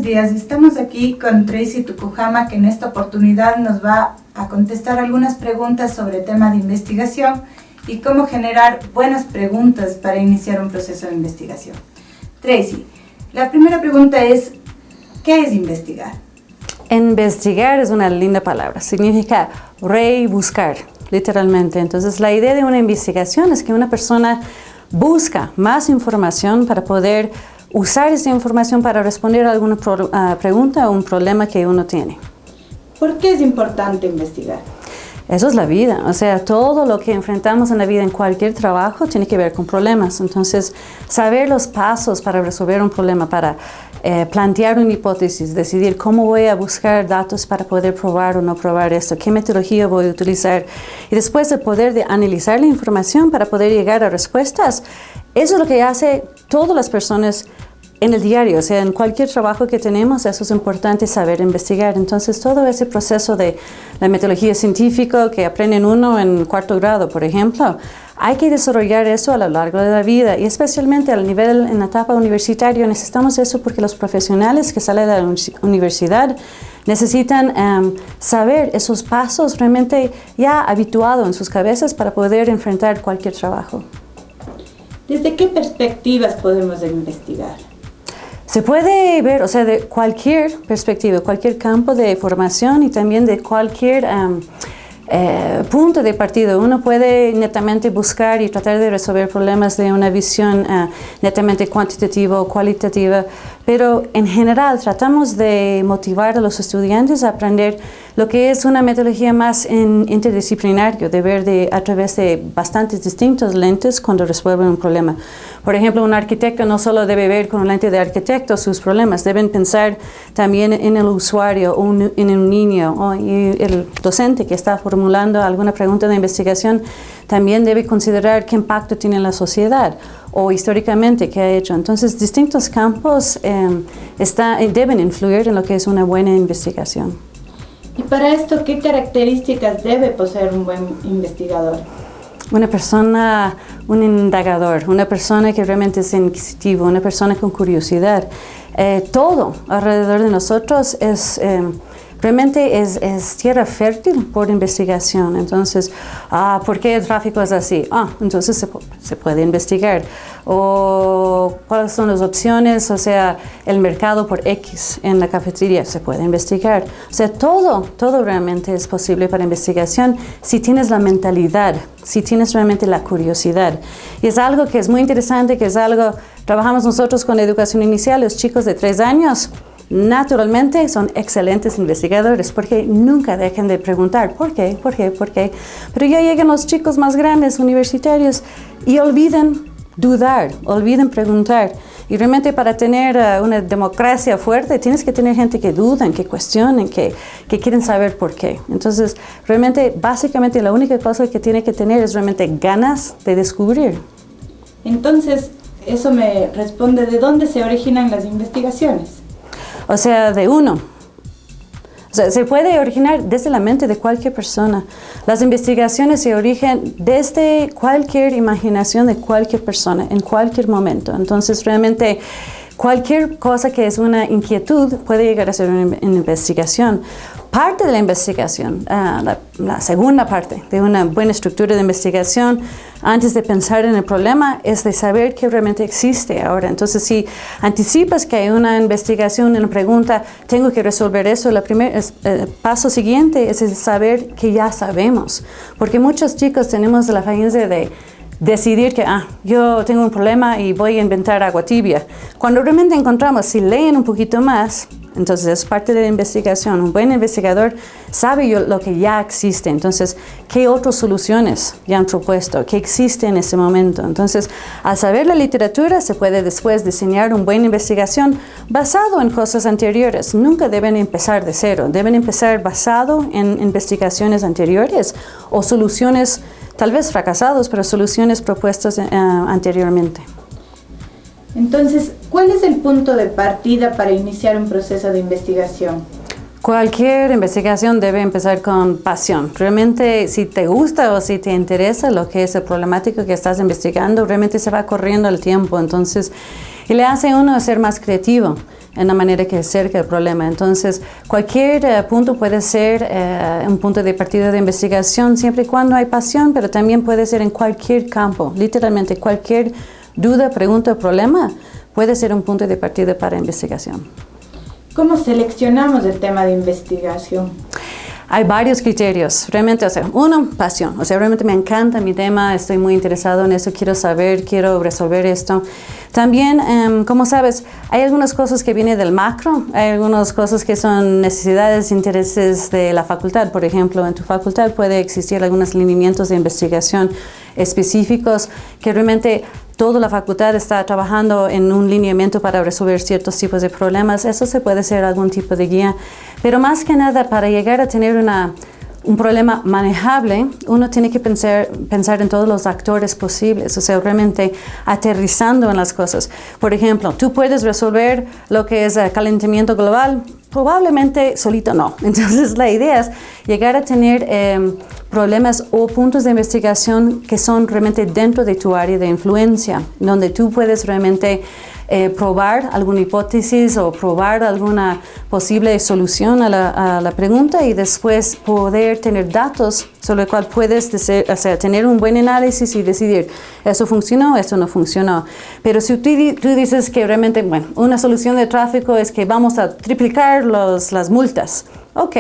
días. Estamos aquí con Tracy Tukujama, que en esta oportunidad nos va a contestar algunas preguntas sobre el tema de investigación y cómo generar buenas preguntas para iniciar un proceso de investigación. Tracy, la primera pregunta es, ¿qué es investigar? Investigar es una linda palabra, significa rebuscar, literalmente. Entonces, la idea de una investigación es que una persona busca más información para poder usar esa información para responder a alguna pregunta o un problema que uno tiene. ¿Por qué es importante investigar? Eso es la vida, o sea, todo lo que enfrentamos en la vida, en cualquier trabajo, tiene que ver con problemas. Entonces, saber los pasos para resolver un problema, para plantear una hipótesis, decidir cómo voy a buscar datos para poder probar o no probar esto, qué metodología voy a utilizar, y después el poder de analizar la información para poder llegar a respuestas. Eso es lo que hace todas las personas en el diario, o sea, en cualquier trabajo que tenemos, eso es importante saber investigar. Entonces, todo ese proceso de la metodología científica que aprenden uno en cuarto grado, por ejemplo, hay que desarrollar eso a lo largo de la vida, y especialmente al nivel, en la etapa universitaria, necesitamos eso porque los profesionales que salen de la universidad necesitan saber esos pasos realmente ya habituados en sus cabezas para poder enfrentar cualquier trabajo. ¿Desde qué perspectivas podemos investigar? Se puede ver, o sea, de cualquier perspectiva, cualquier campo de formación y también de cualquier punto de partida. Uno puede netamente buscar y tratar de resolver problemas de una visión netamente cuantitativa o cualitativa, pero en general tratamos de motivar a los estudiantes a aprender lo que es una metodología más interdisciplinaria, de ver a través de bastantes distintos lentes cuando resuelven un problema. Por ejemplo, un arquitecto no solo debe ver con un lente de arquitecto sus problemas, deben pensar también en el usuario o en un niño, y el docente que está formulando alguna pregunta de investigación también debe considerar qué impacto tiene en la sociedad o históricamente qué ha hecho. Entonces, distintos campos deben influir en lo que es una buena investigación. Y para esto, ¿qué características debe poseer un buen investigador? Una persona, un indagador, una persona que realmente es inquisitivo, una persona con curiosidad. Todo alrededor de nosotros realmente es tierra fértil por investigación. Entonces, ¿por qué el tráfico es así? Entonces se puede investigar. O cuáles son las opciones, o sea, el mercado por X en la cafetería, se puede investigar. O sea, todo realmente es posible para investigación si tienes la mentalidad, si tienes realmente la curiosidad. Y es algo que es muy interesante, trabajamos nosotros con educación inicial, los chicos de 3 años, naturalmente son excelentes investigadores porque nunca dejan de preguntar ¿por qué? Pero ya llegan los chicos más grandes, universitarios, y olvidan dudar, olviden preguntar. Y realmente para tener una democracia fuerte tienes que tener gente que dudan, que cuestionen, que quieren saber por qué. Entonces, realmente, básicamente la única cosa que tiene que tener es realmente ganas de descubrir. Entonces, eso me responde de dónde se originan las investigaciones. O sea, de uno. O sea, se puede originar desde la mente de cualquier persona. Las investigaciones se originan desde cualquier imaginación de cualquier persona, en cualquier momento. Entonces, realmente, cualquier cosa que es una inquietud puede llegar a ser una investigación. Parte de la investigación, la segunda parte de una buena estructura de investigación, antes de pensar en el problema, es de saber qué realmente existe ahora. Entonces, si anticipas que hay una investigación, una pregunta, tengo que resolver eso, el paso siguiente es saber que ya sabemos. Porque muchos chicos tenemos la falencia de decidir que yo tengo un problema y voy a inventar agua tibia. Cuando realmente encontramos, si leen un poquito más, entonces es parte de la investigación. Un buen investigador sabe lo que ya existe. Entonces, ¿qué otras soluciones ya han propuesto? ¿Qué existe en ese momento? Entonces, al saber la literatura, se puede después diseñar una buena investigación basado en cosas anteriores. Nunca deben empezar de cero. Deben empezar basado en investigaciones anteriores o soluciones tal vez fracasados, pero soluciones propuestas anteriormente. Entonces, ¿cuál es el punto de partida para iniciar un proceso de investigación? Cualquier investigación debe empezar con pasión. Realmente, si te gusta o si te interesa lo que es el problemático que estás investigando, realmente se va corriendo el tiempo. Entonces, y le hace a uno ser más creativo en la manera que acerca el problema. Entonces, cualquier punto puede ser un punto de partida de investigación, siempre y cuando hay pasión, pero también puede ser en cualquier campo. Literalmente, cualquier duda, pregunta o problema puede ser un punto de partida para investigación. ¿Cómo seleccionamos el tema de investigación? Hay varios criterios, realmente, uno, pasión, realmente me encanta mi tema, estoy muy interesado en eso, quiero saber, quiero resolver esto. También, como sabes, hay algunas cosas que vienen del macro, hay algunas cosas que son necesidades, intereses de la facultad. Por ejemplo, en tu facultad puede existir algunos lineamientos de investigación específicos que realmente toda la facultad está trabajando en un lineamiento para resolver ciertos tipos de problemas. Eso se puede ser algún tipo de guía. Pero más que nada, para llegar a tener un problema manejable, uno tiene que pensar en todos los actores posibles, realmente aterrizando en las cosas. Por ejemplo, tú puedes resolver lo que es calentamiento global, probablemente solito no. Entonces la idea es llegar a tener problemas o puntos de investigación que son realmente dentro de tu área de influencia, donde tú puedes realmente probar alguna hipótesis o probar alguna posible solución a la pregunta y después poder tener datos sobre el cual puedes tener un buen análisis y decidir, eso funcionó, esto no funcionó. Pero si tú dices que realmente, una solución de tráfico es que vamos a triplicar las multas, ok,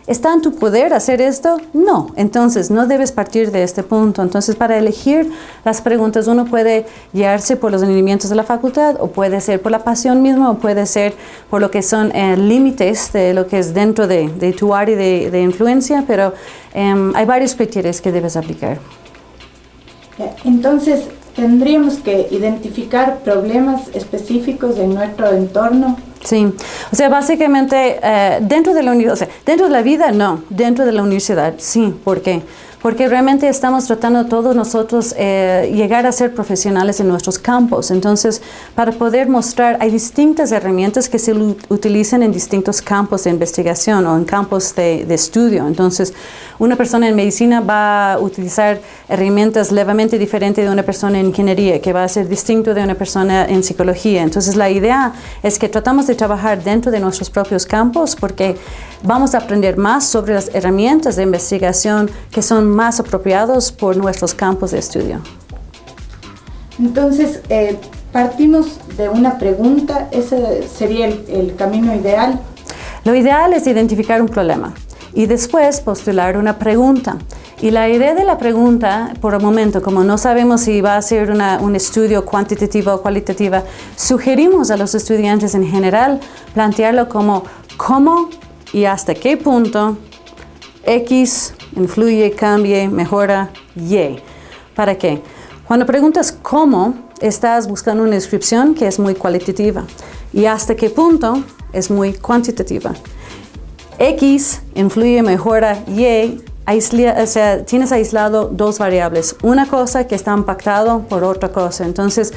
¿está en tu poder hacer esto? No, entonces no debes partir de este punto. Entonces, para elegir las preguntas, uno puede guiarse por los lineamientos de la facultad, o puede ser por la pasión misma, o puede ser por lo que son límites de lo que es dentro de tu área de influencia, pero hay varios criterios que debes aplicar. Entonces, tendríamos que identificar problemas específicos en nuestro entorno. Sí, básicamente dentro de la vida no, dentro de la universidad sí. ¿Por qué? Porque realmente estamos tratando todos nosotros llegar a ser profesionales en nuestros campos. Entonces, para poder mostrar, hay distintas herramientas que se utilizan en distintos campos de investigación o en campos de estudio. Entonces, una persona en medicina va a utilizar herramientas levemente diferentes de una persona en ingeniería, que va a ser distinto de una persona en psicología. Entonces, la idea es que tratamos de trabajar dentro de nuestros propios campos porque vamos a aprender más sobre las herramientas de investigación que son más apropiados por nuestros campos de estudio. Entonces, partimos de una pregunta, ese sería el camino ideal. Lo ideal es identificar un problema y después postular una pregunta. Y la idea de la pregunta, por el momento, como no sabemos si va a ser un estudio cuantitativo o cualitativo, sugerimos a los estudiantes en general plantearlo como ¿cómo y hasta qué punto X influye, cambie, mejora Y? ¿Para qué? Cuando preguntas cómo, estás buscando una descripción que es muy cualitativa y hasta qué punto es muy cuantitativa. X influye, mejora Y, tienes aislado dos variables, una cosa que está impactado por otra cosa. Entonces,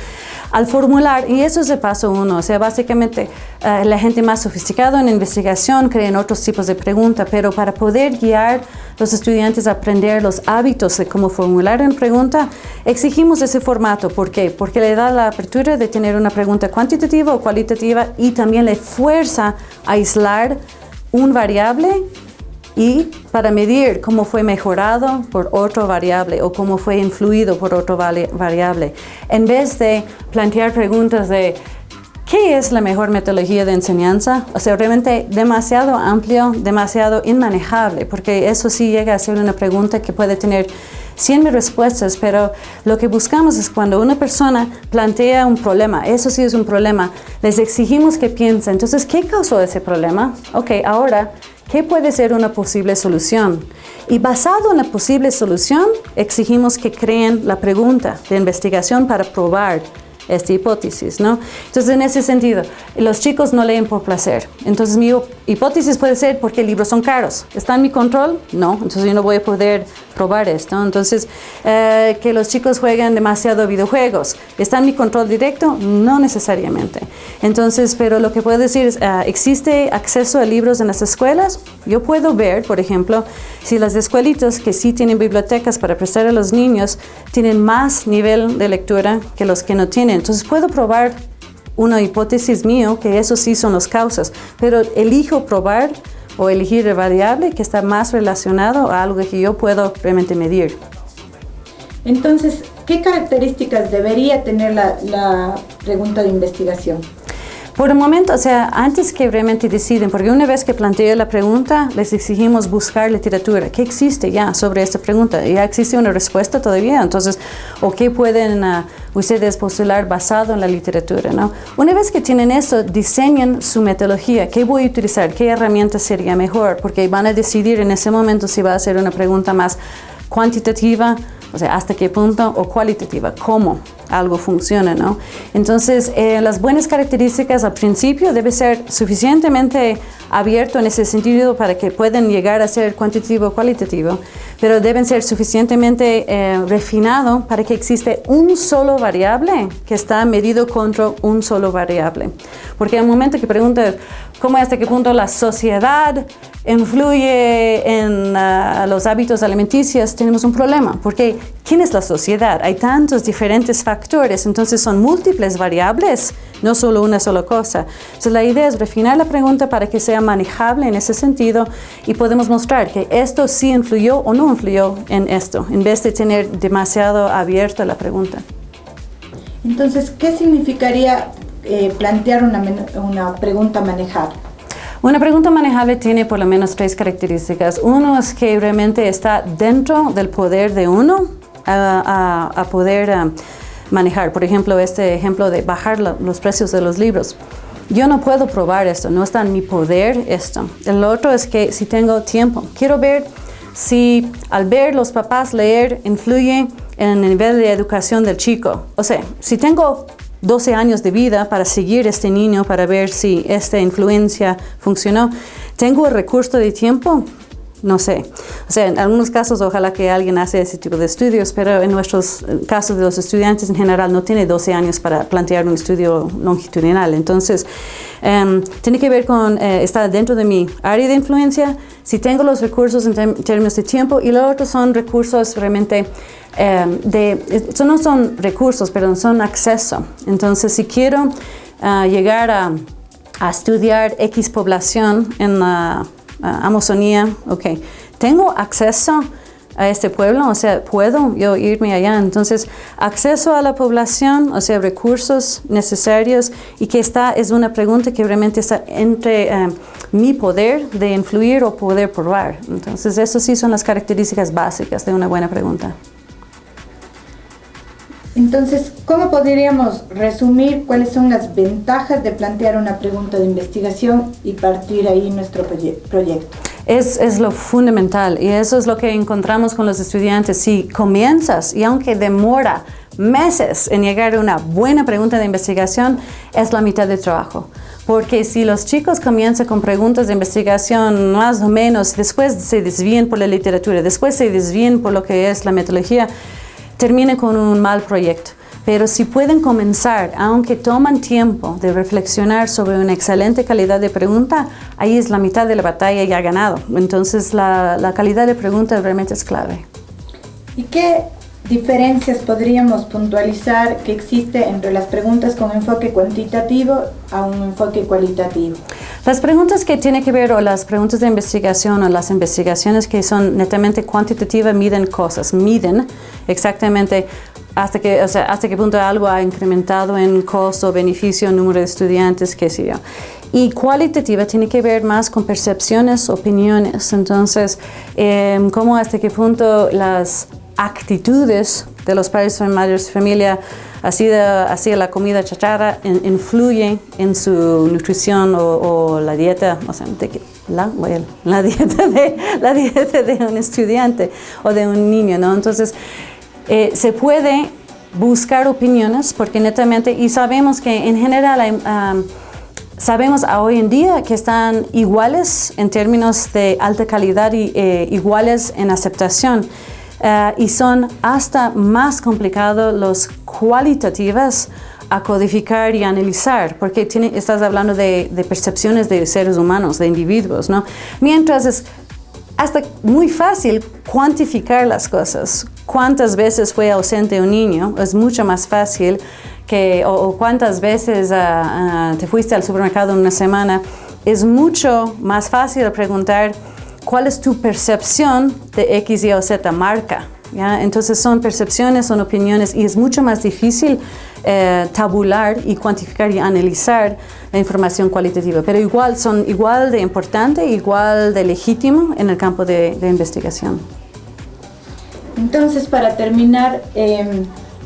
al formular, y eso es el paso uno, básicamente la gente más sofisticada en investigación cree en otros tipos de preguntas, pero para poder guiar a los estudiantes a aprender los hábitos de cómo formular una pregunta, exigimos ese formato. ¿Por qué? Porque le da la apertura de tener una pregunta cuantitativa o cualitativa y también le fuerza a aislar un variable y para medir cómo fue mejorado por otra variable o cómo fue influido por otra variable, en vez de plantear preguntas de ¿qué es la mejor metodología de enseñanza? Realmente demasiado amplio, demasiado inmanejable, porque eso sí llega a ser una pregunta que puede tener 100.000 respuestas, pero lo que buscamos es cuando una persona plantea un problema, eso sí es un problema, les exigimos que piensen, entonces, ¿qué causó ese problema? Ok, ahora, ¿qué puede ser una posible solución? Y basado en la posible solución, exigimos que creen la pregunta de investigación para probar esta hipótesis, ¿no? Entonces, en ese sentido, los chicos no leen por placer. Entonces, mi hipótesis puede ser porque libros son caros. ¿Está en mi control? No. Entonces, yo no voy a poder probar esto. Entonces, que los chicos juegan demasiado videojuegos. ¿Está en mi control directo? No necesariamente. Entonces, pero lo que puedo decir es, ¿existe acceso a libros en las escuelas? Yo puedo ver, por ejemplo, si las escuelitas que sí tienen bibliotecas para prestar a los niños tienen más nivel de lectura que los que no tienen. Entonces, puedo probar una hipótesis mío que eso sí son las causas, pero elijo probar o elegir el variable que está más relacionado a algo que yo puedo realmente medir. Entonces, ¿qué características debería tener la pregunta de investigación? Por el momento, o sea, antes que realmente deciden, porque una vez que planteé la pregunta, les exigimos buscar literatura. ¿Qué existe ya sobre esta pregunta? ¿Ya existe una respuesta todavía? Entonces, ¿o qué pueden ustedes postular basado en la literatura, ¿no? Una vez que tienen eso, diseñan su metodología. ¿Qué voy a utilizar? ¿Qué herramienta sería mejor? Porque van a decidir en ese momento si va a ser una pregunta más cuantitativa, o sea, hasta qué punto, o cualitativa, cómo algo funciona, ¿no? Entonces, las buenas características al principio debe ser suficientemente abierto en ese sentido para que puedan llegar a ser cuantitativo o cualitativo, pero deben ser suficientemente refinado para que existe un solo variable que está medido contra un solo variable. Porque al momento que preguntas cómo hasta qué punto la sociedad influye en los hábitos alimenticios, tenemos un problema, porque ¿quién es la sociedad? Hay tantos diferentes factores, entonces son múltiples variables, no solo una sola cosa. Entonces la idea es refinar la pregunta para que sea manejable en ese sentido y podemos mostrar que esto sí influyó o no influyó en esto, en vez de tener demasiado abierta la pregunta. Entonces, ¿qué significaría plantear una pregunta manejable? Una pregunta manejable tiene por lo menos 3 características. Uno es que realmente está dentro del poder de uno a poder manejar. Por ejemplo, este ejemplo de bajar los precios de los libros. Yo no puedo probar esto, no está en mi poder esto. El otro es que si tengo tiempo, quiero ver si al ver los papás leer influye en el nivel de educación del chico. O sea, si tengo 12 años de vida para seguir este niño, para ver si esta influencia funcionó. ¿Tengo el recurso de tiempo? No sé. O sea, en algunos casos ojalá que alguien hace ese tipo de estudios, pero en nuestros casos de los estudiantes en general no tiene 12 años para plantear un estudio longitudinal. Entonces, tiene que ver con estar dentro de mi área de influencia, si tengo los recursos en términos de tiempo, y lo otro son recursos realmente no son recursos, pero son acceso. Entonces, si quiero llegar a estudiar X población en la Amazonía, ok, ¿tengo acceso a este pueblo? O sea, ¿puedo yo irme allá? Entonces, acceso a la población, o sea, recursos necesarios, y que es una pregunta que realmente está entre mi poder de influir o poder probar. Entonces, eso sí son las características básicas de una buena pregunta. Entonces, ¿cómo podríamos resumir cuáles son las ventajas de plantear una pregunta de investigación y partir ahí nuestro proyecto? Es lo fundamental, y eso es lo que encontramos con los estudiantes. Si comienzas, y aunque demora meses en llegar a una buena pregunta de investigación, es la mitad del trabajo. Porque si los chicos comienzan con preguntas de investigación más o menos, después se desvían por la literatura, después se desvían por lo que es la metodología, termina con un mal proyecto. Pero si pueden comenzar, aunque toman tiempo de reflexionar sobre una excelente calidad de pregunta, ahí es la mitad de la batalla ya ganado. Entonces la calidad de pregunta realmente es clave. ¿Y qué diferencias podríamos puntualizar que existe entre las preguntas con enfoque cuantitativo a un enfoque cualitativo? Las preguntas que tienen que ver, o las preguntas de investigación, o las investigaciones que son netamente cuantitativas, miden cosas, miden exactamente hasta qué punto algo ha incrementado en costo, beneficio, número de estudiantes, qué sé yo. Y cualitativa tiene que ver más con percepciones, opiniones. Entonces, cómo hasta qué punto las actitudes de los padres y madres de familia hacia la comida chatarra influye en su nutrición o la dieta, o sea, la dieta de un estudiante o de un niño, ¿no? Entonces, se puede buscar opiniones, porque netamente, y sabemos que en general sabemos hoy en día que están iguales en términos de alta calidad y iguales en aceptación. Y son hasta más complicados los cualitativos a codificar y analizar, porque estás hablando de percepciones de seres humanos, de individuos, ¿no? Mientras es hasta muy fácil cuantificar las cosas. ¿Cuántas veces fue ausente un niño? Es mucho más fácil o cuántas veces te fuiste al supermercado en una semana, es mucho más fácil preguntar cuál es tu percepción de X, Y o Z marca. ¿Ya? Entonces son percepciones, son opiniones y es mucho más difícil tabular y cuantificar y analizar la información cualitativa, pero son igual de importante, igual de legítimo en el campo de investigación. Entonces, para terminar,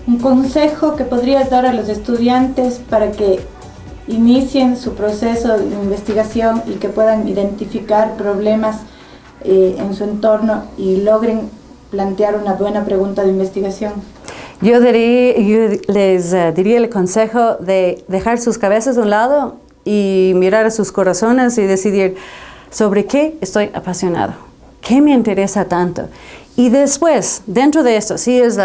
un consejo que podrías dar a los estudiantes para que inicien su proceso de investigación y que puedan identificar problemas en su entorno y logren plantear una buena pregunta de investigación. Yo les diría el consejo de dejar sus cabezas a un lado y mirar a sus corazones y decidir sobre qué estoy apasionado, qué me interesa tanto. Y después, dentro de esto, si es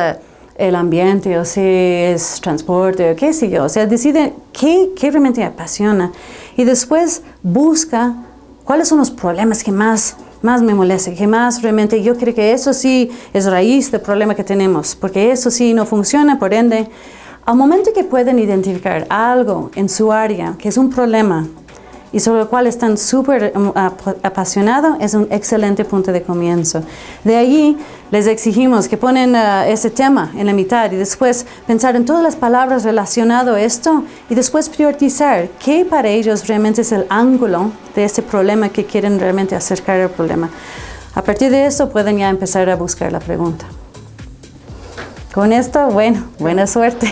el ambiente o si es transporte o qué sé yo, o sea, decide qué realmente me apasiona y después busca cuáles son los problemas que más me molesta, que más realmente yo creo que eso sí es raíz del problema que tenemos, porque eso sí no funciona, por ende, al momento que pueden identificar algo en su área que es un problema y sobre el cual están súper apasionados, es un excelente punto de comienzo. De allí les exigimos que ponen ese tema en la mitad y después pensar en todas las palabras relacionadas a esto y después priorizar qué para ellos realmente es el ángulo de ese problema que quieren realmente acercar al problema. A partir de eso pueden ya empezar a buscar la pregunta. Con esto, bueno, buena suerte.